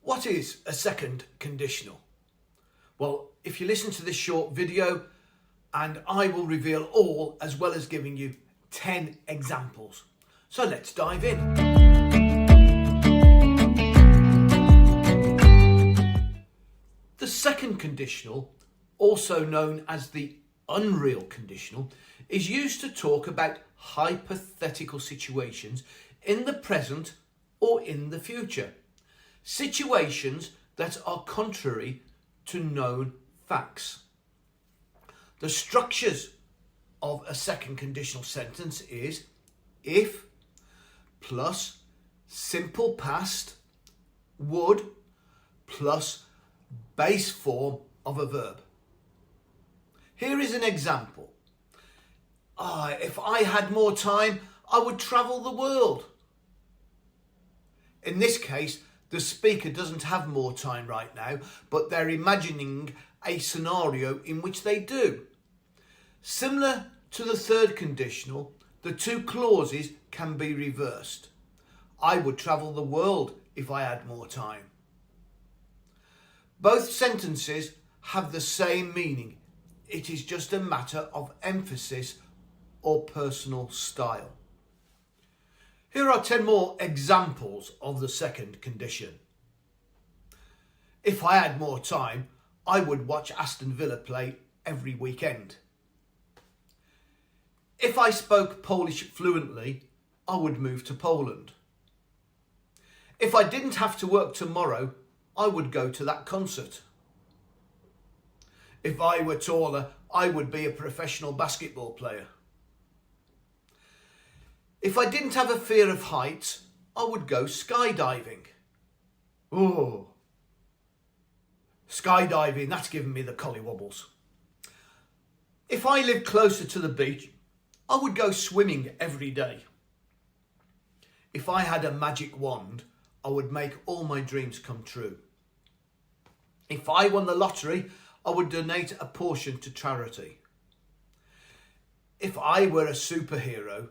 What is a second conditional? Well, if you listen to this short video, and I will reveal all as well as giving you 10 examples. So let's dive in. The second conditional, also known as the unreal conditional, is used to talk about hypothetical situations in the present or in the future. Situations that are contrary to known facts. The structures of a second conditional sentence is if plus simple past would plus base form of a verb. Here is an example. If I had more time, I would travel the world. In this case, the speaker doesn't have more time right now, but they're imagining a scenario in which they do. Similar to the third conditional, the two clauses can be reversed. I would travel the world if I had more time. Both sentences have the same meaning. It is just a matter of emphasis or personal style. Here are 10 more examples of the second condition. If I had more time, I would watch Aston Villa play every weekend. If I spoke Polish fluently, I would move to Poland. If I didn't have to work tomorrow, I would go to that concert. If I were taller, I would be a professional basketball player. If I didn't have a fear of heights, I would go skydiving. Oh, skydiving, that's giving me the collywobbles. If I lived closer to the beach, I would go swimming every day. If I had a magic wand, I would make all my dreams come true. If I won the lottery, I would donate a portion to charity. If I were a superhero,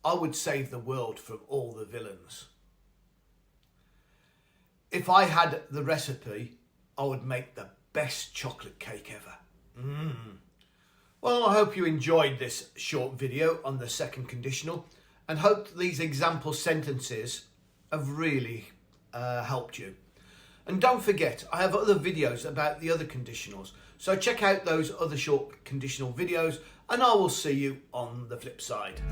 I would save the world from all the villains. If I had the recipe, I would make the best chocolate cake ever. Well, I hope you enjoyed this short video on the second conditional and hope these example sentences have really helped you. And don't forget, I have other videos about the other conditionals. So check out those other short conditional videos and I will see you on the flip side.